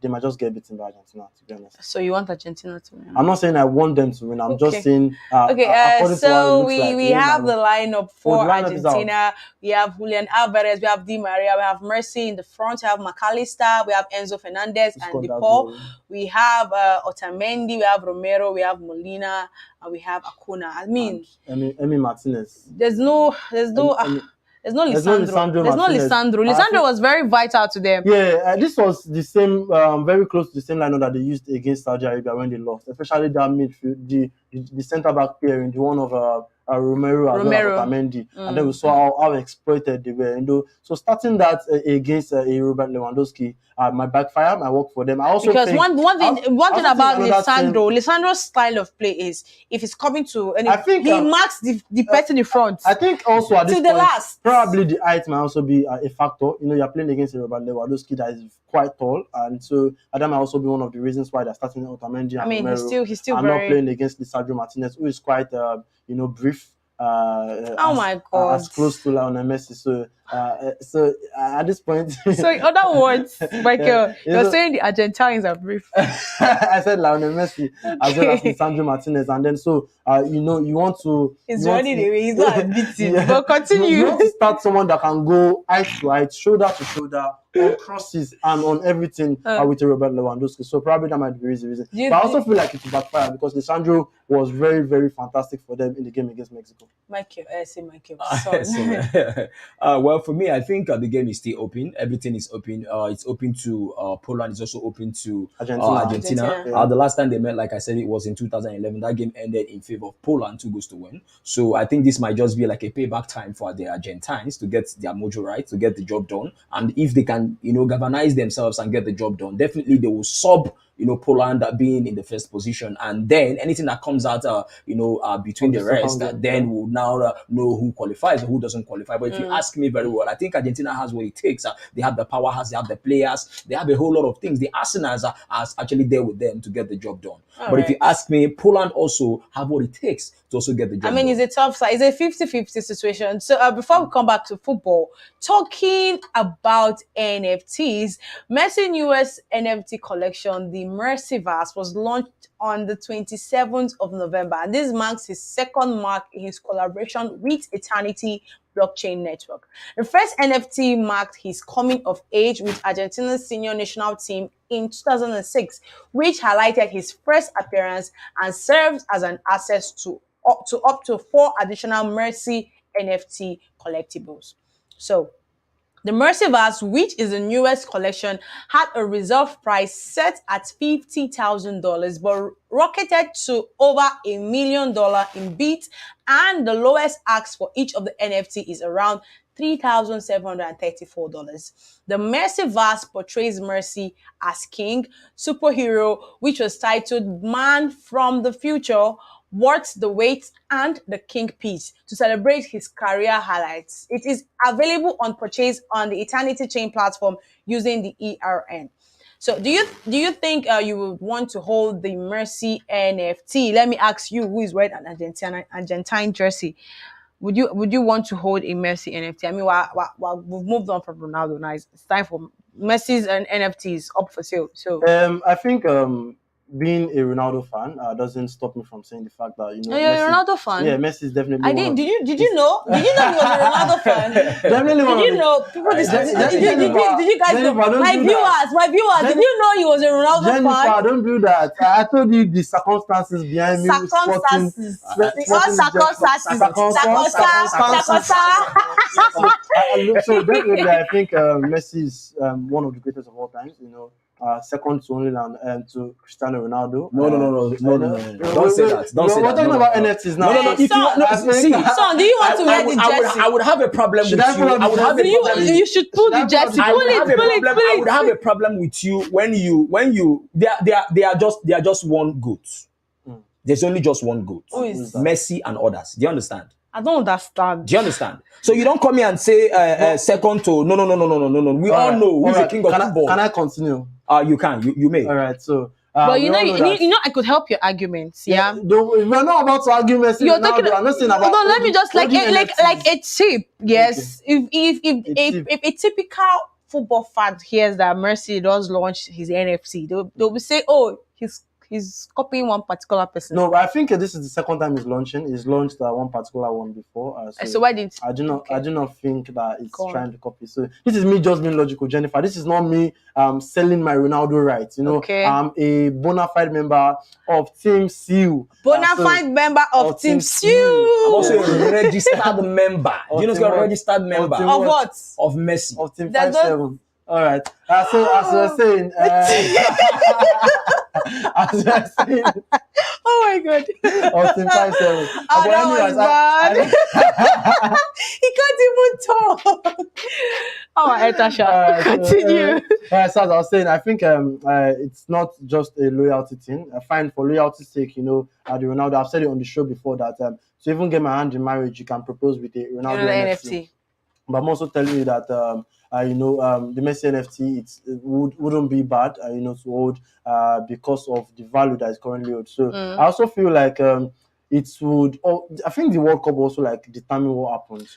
they might just get beaten by Argentina, to be honest. So you want Argentina to win? I'm not saying I want them to win. I'm just saying. So we have the lineup for Argentina. We have Julian Alvarez, we have Di Maria, we have Messi in the front. We have McAllister, we have Enzo Fernandez and DePaul. We have Otamendi, we have Romero, we have Molina, and we have Acuna. I mean, Emi Martinez. There's no Lisandro. Lisandro was very vital to them. Yeah, this was the same, very close to the same lineup that they used against Saudi Arabia when they lost, especially that midfield, the centre back pairing, the one of Romero as well as Otamendi, and then we saw how exploited they were. So starting that against Robert Lewandowski might backfire, might work for them. I also because think, one thing about Lisandro's style of play is if he's coming to, he marks the person in front. I think also at this point, probably the height might also be a factor. You're playing against Robert Lewandowski that is quite tall, and so that might also be one of the reasons why they're starting Otamendi and Romero. He's still not playing against Lisandro Martinez, who is quite brief. My God, as close to Lionel Messi. So at this point, so in other words, Michael, you're saying the Argentines are brief. I said Lionel Messi as well as Lisandro Martinez, and then you want to. He's running away. He's not admitting. But continue. You want to start someone that can go eye to eye, shoulder to shoulder, on crosses and on everything with Robert Lewandowski. So probably that might be the reason. But I also feel like it will backfire because Lisandro was very, very fantastic for them in the game against Mexico. Michael. Well, Well, for me, I think the game is still open. Everything is open. It's open to Poland. It's also open to Argentina. Yeah. The last time they met, like I said, it was in 2011. That game ended in favor of Poland, 2 goals to 1. So I think this might just be like a payback time for the Argentines to get their mojo right, to get the job done. And if they can, galvanize themselves and get the job done, definitely they will sub Poland being in the first position, and then anything that comes out, between the rest, then we'll now know who qualifies and who doesn't qualify. But if you ask me very well, I think Argentina has what it takes. They have the powerhouse, they have the players, they have a whole lot of things. The Arsenal are actually there with them to get the job done. But if you ask me, Poland also have what it takes to also get the job done. It's a tough side. It's a 50-50 situation. So before we come back to football, talking about NFTs, Messi US NFT collection, the Mercyverse, was launched on the 27th of November. And this marks his second mark in his collaboration with Eternity blockchain network. The first NFT marked his coming of age with Argentina's senior national team in 2006, which highlighted his first appearance and serves as an access to up to 4 additional Mercy NFT collectibles. So the Mercyverse, which is the newest collection, had a reserve price set at $50,000, but rocketed to over $1 million in bids, and the lowest ask for each of the NFT is around $3,734. The Mercyverse portrays Mercy as king, superhero, which was titled Man from the Future, Worth the Wait, and the King Piece to celebrate his career highlights. It is available on purchase on the Eternity Chain platform using the ERN. So do you think you would want to hold the Mercy NFT? Let me ask you, who is wearing an Argentine jersey. Would you want to hold a Messi NFT? I mean, we've moved on from Ronaldo now. It's time for Messi's and NFTs up for sale. So I think being a Ronaldo fan doesn't stop me from saying the fact that you're a Ronaldo fan. Yeah, Messi is definitely. Did you know? Did you know he was a Ronaldo fan? Definitely one. Did you know? People, did you guys know? My viewers, did you know he was a Ronaldo fan? Jennifer, don't do that. I told you the circumstances behind me. Circumstances. So definitely, I think Messi is one of the greatest of all time. Second to only to Cristiano Ronaldo. No. Don't say that. Don't say that. We're talking about NFTs now. No. Son, do you want to wear the jersey? I would have a problem with you. I would have a problem. You should pull the jersey. Pull it. I would have a problem with you when you they are just one goat. There's only just one goat. Who is Messi and others. Do you understand? I don't understand. Do you understand? So you don't come here and say second to no. We all know who's the king of football. Can I continue? You can. You may. All right. So. But you know, I could help your arguments. Yeah. We're not about to argue Messi. You're talking. I'm not saying about. No, let me just like a tip. Yes. Okay. If a typical football fan hears that Messi does launch his NFT, they'll be saying, "Oh, he's copying one particular person." No, but I think this is the second time he's launching. He's launched one particular one before. So why didn't I do not think that it's trying to copy. So this is me just being logical, Jennifer. This is not me selling my Ronaldo rights. I'm a bona fide member of Team Seal. Bona fide member of Team Seal. I'm also a registered member. Do you know you're a registered member? Of what? Of Messi. Of Team 57. All right. So as we were saying, oh my God. Of Team 57. That was bad. He can't even talk. Oh, Etasha. Continue. So as I was saying, I think it's not just a loyalty thing. I find for loyalty's sake, the Ronaldo, I've said it on the show before that to even get my hand in marriage, you can propose with a Ronaldo NFT. But I'm also telling you that the Messi NFT it wouldn't be bad to hold because of the value that is currently owed. So I also feel like it would. I think the World Cup also determine what happens.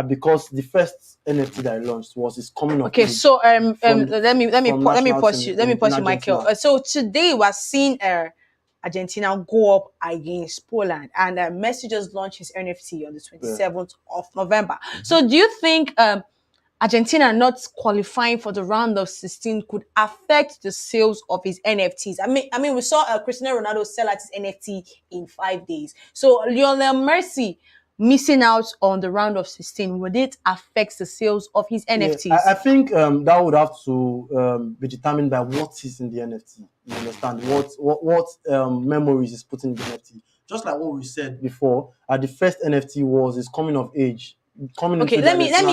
Because the first NFT that I launched was coming up. Okay, so let me pause you, Michael. So today we're seeing Argentina go up against Poland, and Messi just launched his NFT on the 27th of November. So do you think Argentina not qualifying for the round of 16 could affect the sales of his NFTs? I mean, we saw Cristiano Ronaldo sell out his NFT in 5 days. So Lionel Messi missing out on the round of 16, would it affect the sales of his NFTs? Yeah, I think that would have to be determined by what is in the NFT. You understand what memories is put in the NFT. Just like what we said before, the first NFT is coming of age. Okay, let me ask.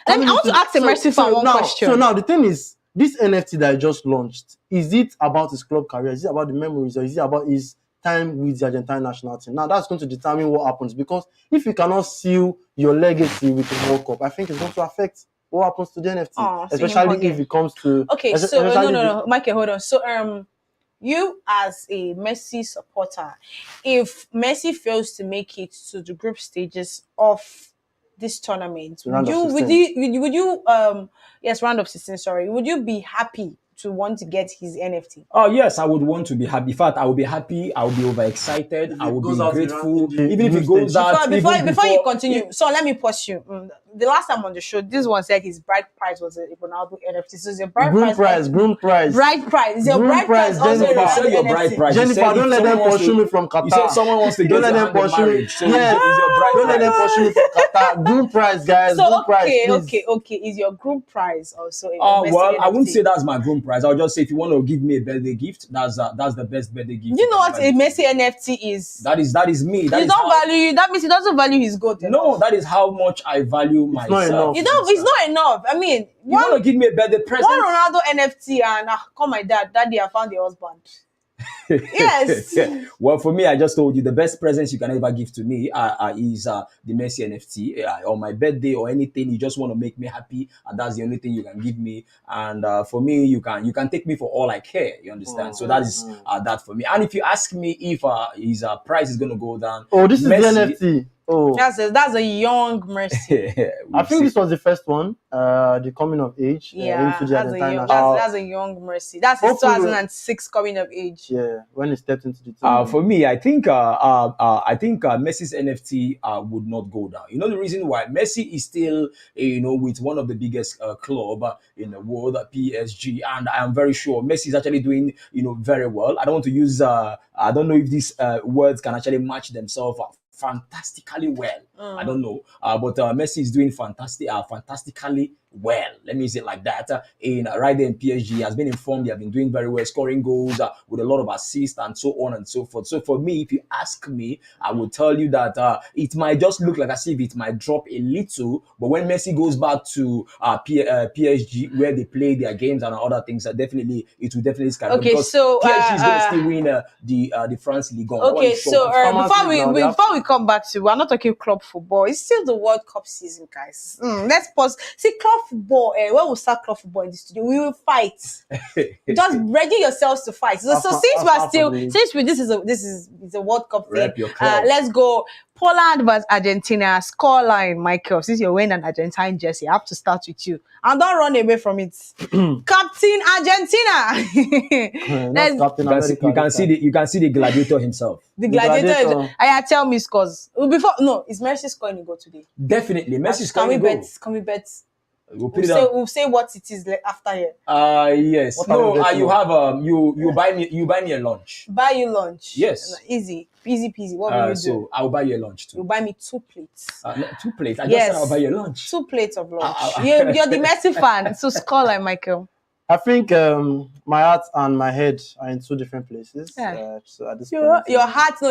I want to ask a Mercy fan one question. So now the thing is, this NFT that I just launched, is it about his club career? Is it about the memories, or is it about his time with the Argentine national team? Now that's going to determine what happens, because if you cannot seal your legacy with the World Cup, I think it's going to affect what happens to the NFT, especially if it comes to. Okay, so no, Michael, hold on. So you as a Messi supporter, if Messi fails to make it to the group stages of this tournament, would you round of 16, sorry, would you be happy to want to get his NFT? Oh yes, I would want to be happy. In fact, I will be happy. I will be overexcited. I will be grateful, even if it goes out. Before you continue, so let me pause you. The last time on the show, this one said his bride prize was a Ronaldo NFT. So your bride prize. Groom prize. Bride prize. Is your bride prize also a Jennifer, your bride prize. Jennifer, don't let them pursue me from Qatar. You said someone wants to get them pursue me. So don't let them pursue me from Qatar. Groom prize, guys. So okay. Is your groom prize also a well, NFT? I wouldn't say that's my groom prize. I'll just say if you want to give me a birthday gift, that's the best birthday gift. You know what a Messi NFT is? That is me. That means he doesn't value his gold. No, that is how much I value myself. It's not enough. I mean, you want to give me a birthday present? One Ronaldo NFT and call my daddy, I found the husband. Yes. Well, for me, I just told you the best presents you can ever give to me is the Messi NFT on my birthday or anything. You just want to make me happy, and that's the only thing you can give me. And for me, you can take me for all I care. You understand? So that is that for me. And if you ask me if his price is going to go down, this Messi, is the NFT. Oh, that's a young Messi. I think this was the first one, the coming of age. Into the Argentine that's a young Messi. That's his 2006 coming of age. Yeah, when he stepped into the team. For me, I think Messi's NFT would not go down. You know the reason why? Messi is still with one of the biggest club in the world, PSG, and I am very sure Messi is actually doing very well. I don't want to use I don't know if these words can actually match themselves fantastically well. I don't know, but Messi is doing fantastically well. Let me say it like that. Right there in PSG, he has been informed. They have been doing very well, scoring goals with a lot of assists and so on and so forth. So for me, if you ask me, I will tell you that it might just look like as if it might drop a little, but when Messi goes back to PSG, where they play their games and other things, it will definitely skyrocket. Okay, because so PSG is going to still win the France League. Okay, so before we come back to, we're not talking club football. It's still the World Cup season, guys. Let's pause. See, club football. When we start club football in the studio, we will fight. Just ready yourselves to fight. So this is a World Cup thing. Let's go. Poland vs Argentina. Scoreline, Michael. Since you're wearing an Argentine jersey, I have to start with you. And don't run away from it. Captain Argentina. You can see the gladiator himself. The gladiator. Tell me scores. Is Messi's going to go today? Definitely, Messi's going to go. Can we bet? We'll say what it is after here. Yes. You have you buy me a lunch. Buy you lunch. Yes. Easy peasy. What will you do? So I'll buy you a lunch too. You buy me 2 plates. 2 plates. I just said I'll buy you a lunch. 2 plates of lunch. You're the Messi fan, so score like Michael. I think my heart and my head are in 2 different places. Yeah. So at this point,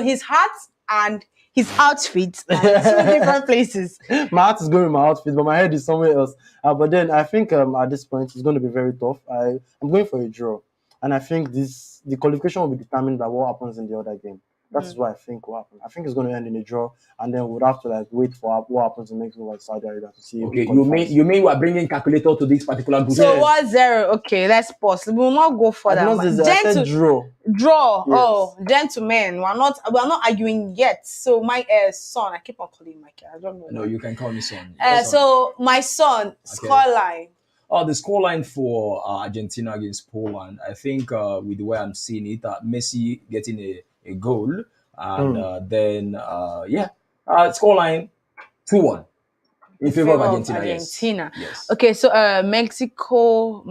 his heart and his outfit are in 2 different places. My heart is going with my outfit, but my head is somewhere else. But then I think at this point it's going to be very tough. I'm going for a draw, and I think the qualification will be determined by what happens in the other game. That's what I think will happen. I think it's going to end in a draw, and then we'll have to wait for what happens in Mexico and Saudi Arabia to see. Okay, you mean we are bringing calculator to this particular group? So 1-0. Okay, let's pause. We will not go further. I said draw. Draw. Yes. Oh, gentlemen, we're not arguing yet. So my son, I keep on calling my kid. I don't know. No, you can call me son. So my son, scoreline. The scoreline for Argentina against Poland, I think with the way I'm seeing it, Messi getting a goal, and then scoreline 2-1. In favor of Argentina. Argentina. Yes. Okay, so Mexico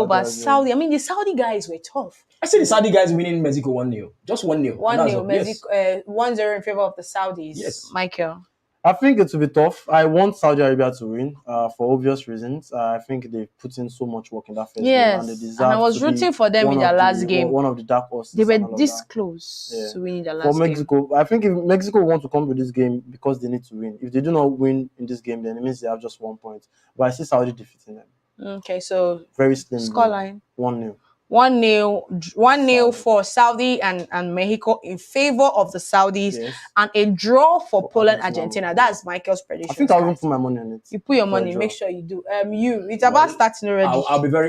but Saudi. I mean, the Saudi guys were tough. I see the Saudi guys winning Mexico 1-0. Just 1-0. 1-0. Mexico 1-0 in favor of the Saudis. Yes. Michael. I think it will be tough. I want Saudi Arabia to win for obvious reasons. I think they put in so much work in that first game. And they deserve I was rooting for them in their last game. One of the dark horses. They were this close to winning their last game. For Mexico, I think if Mexico want to come to this game because they need to win. If they do not win in this game, then it means they have just 1 point. But I see Saudi defeating them. Okay, so very slim scoreline 1-0. 1-0 for Saudi and Mexico in favor of the Saudis, and a draw for Poland, Argentina. That's Michael's prediction. I think I'll even put my money on it. You put your money. Make sure you do. It's about starting already.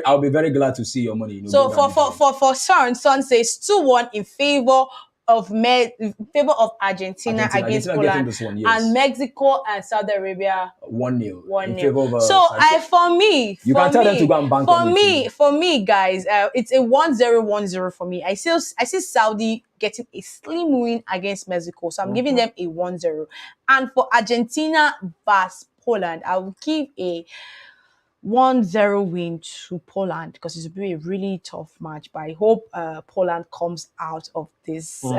I'll be very glad to see your money. So for Son says 2-1 in favor of Argentina against Poland, and Mexico and Saudi Arabia 1-0 in favor of so for me, guys, it's a 1-0 for me. I see Saudi getting a slim win against Mexico, so I'm giving them a 1-0. And for Argentina versus Poland, I will give a 1-0 win to Poland because it's be a really tough match. But I hope Poland comes out of this. Don't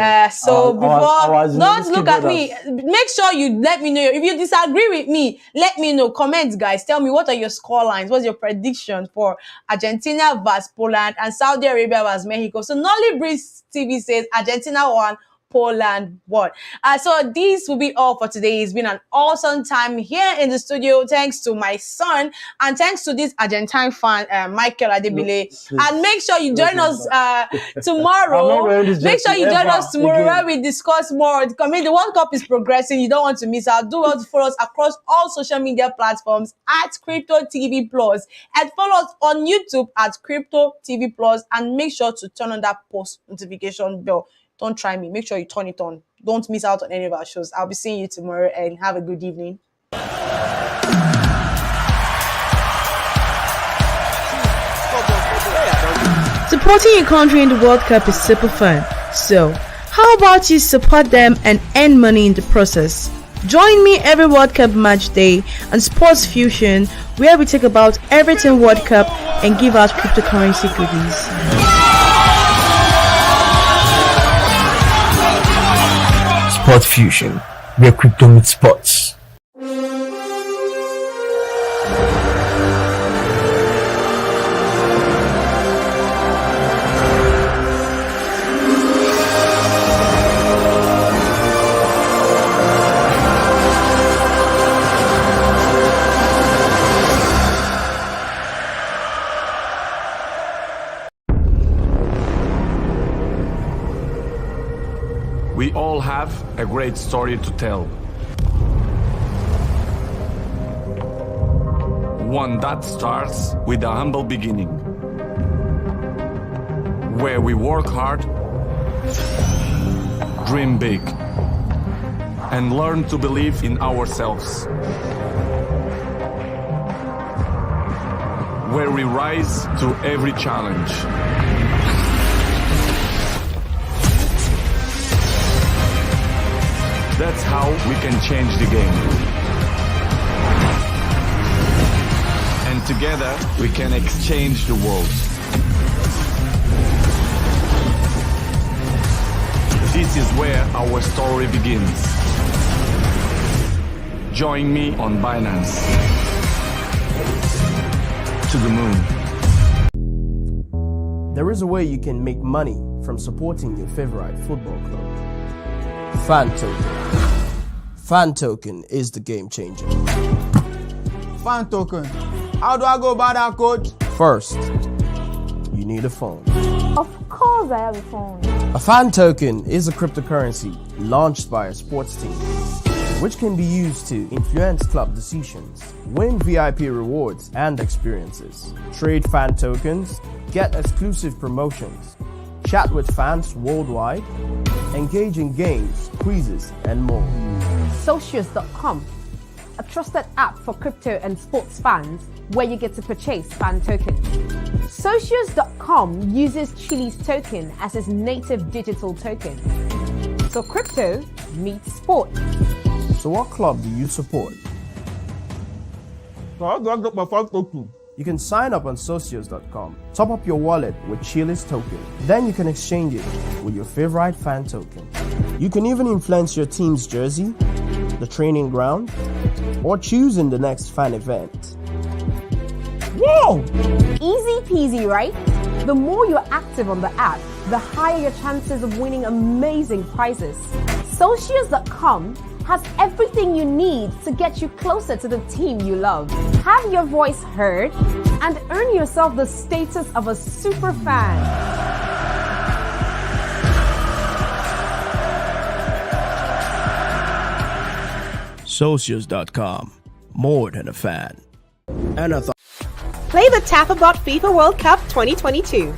look at me. Make sure you let me know. If you disagree with me, let me know. Comments, guys. Tell me what are your score lines. What's your prediction for Argentina versus Poland and Saudi Arabia versus Mexico? So Nolly Breeze TV says Argentina 1, Poland 1. So this will be all for today. It's been an awesome time here in the studio. Thanks to my son and thanks to this Argentine fan, Michael Adebile. And make sure you join us tomorrow. Make sure you join us tomorrow where we discuss more. I mean, the World Cup is progressing. You don't want to miss out. Do well to follow us across all social media platforms at CryptoTvPlus and follow us on YouTube at CryptoTvPlus and make sure to turn on that post notification bell. Don't try me. Make sure you turn it on. Don't miss out on any of our shows. I'll be seeing you tomorrow and have a good evening. Supporting your country in the World Cup is super fun. So, how about you support them and earn money in the process? Join me every World Cup match day on Sports Fusion, where we talk about everything World Cup and give out cryptocurrency goodies. Sport Fusion, where crypto meets sports. We all have a great story to tell. One that starts with a humble beginning, where we work hard, dream big, and learn to believe in ourselves. Where we rise to every challenge. That's how we can change the game. And together, we can exchange the world. This is where our story begins. Join me on Binance. To the moon. There is a way you can make money from supporting your favorite football club. Fan Token. Fan Token is the game changer. Fan Token. How do I go about that, coach? First, you need a phone. Of course I have a phone. A Fan Token is a cryptocurrency launched by a sports team, which can be used to influence club decisions, win VIP rewards and experiences, trade fan tokens, get exclusive promotions, chat with fans worldwide, engage in games, quizzes, and more. Socios.com, a trusted app for crypto and sports fans where you get to purchase fan tokens. Socios.com uses Chile's token as its native digital token. So crypto meets sport. So what club do you support? So how do I get my fan token? You can sign up on Socios.com, top up your wallet with Chilis token. Then you can exchange it with your favorite fan token. You can even influence your team's jersey, the training ground, or choose in the next fan event. Whoa! Easy peasy, right? The more you're active on the app, the higher your chances of winning amazing prizes. Socios.com has everything you need to get you closer to the team you love. Have your voice heard and earn yourself the status of a super fan. Socios.com, more than a fan. And a Play the TAFABOT FIFA World Cup 2022.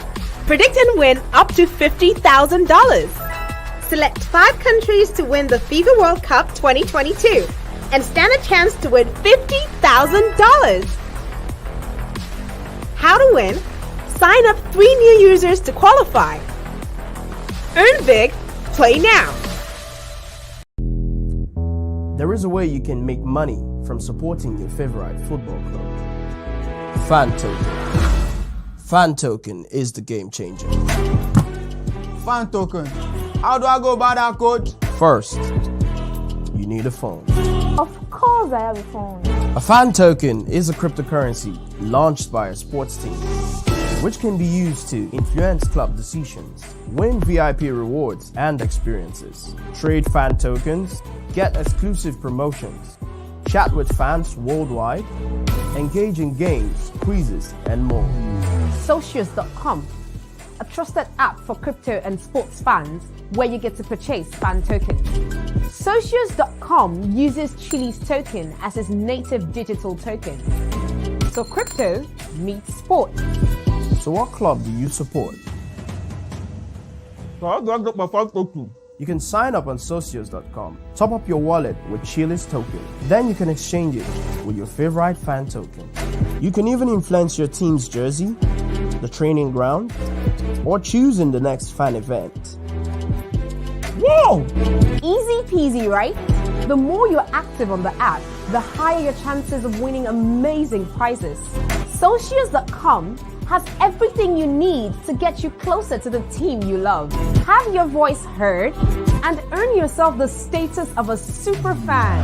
Predict and win up to $50,000. Select 5 countries to win the FIFA World Cup 2022 and stand a chance to win $50,000. How to win? Sign up 3 new users to qualify. Earn big, play now. There is a way you can make money from supporting your favorite football club. Fan token. Fan token is the game changer. Fan token. How do I go about that, coach? First, you need a phone. Of course I have a phone. A fan token is a cryptocurrency launched by a sports team, which can be used to influence club decisions, win VIP rewards and experiences, trade fan tokens, get exclusive promotions, chat with fans worldwide, engage in games, quizzes, and more. Socios.com, a trusted app for crypto and sports fans where you get to purchase fan tokens. Socios.com uses Chili's token as its native digital token. So crypto meets sport. So what club do you support? So how do I get my fan token? You can sign up on Socios.com, top up your wallet with Chilis token. Then you can exchange it with your favorite fan token. You can even influence your team's jersey, the training ground, or choose in the next fan event. Whoa! Easy peasy, right? The more you're active on the app, the higher your chances of winning amazing prizes. Socios.com has everything you need to get you closer to the team you love. Have your voice heard and earn yourself the status of a super fan.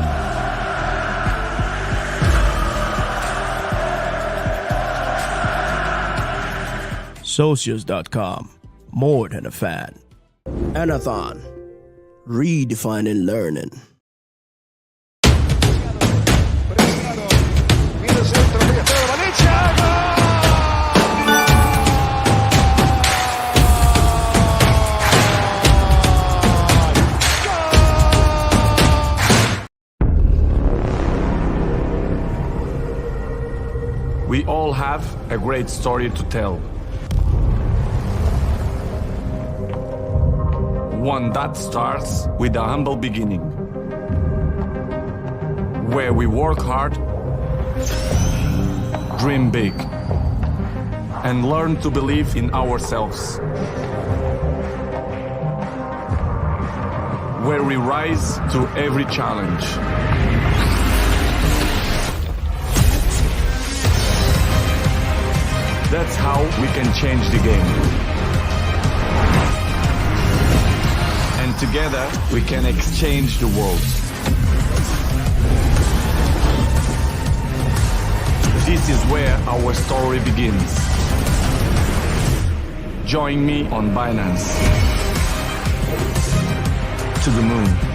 Socios.com, more than a fan. Anathon, redefining learning. We all have a great story to tell. One that starts with a humble beginning, where we work hard, dream big, and learn to believe in ourselves. Where we rise to every challenge. That's how we can change the game. And together, we can exchange the world. This is where our story begins. Join me on Binance. To the moon.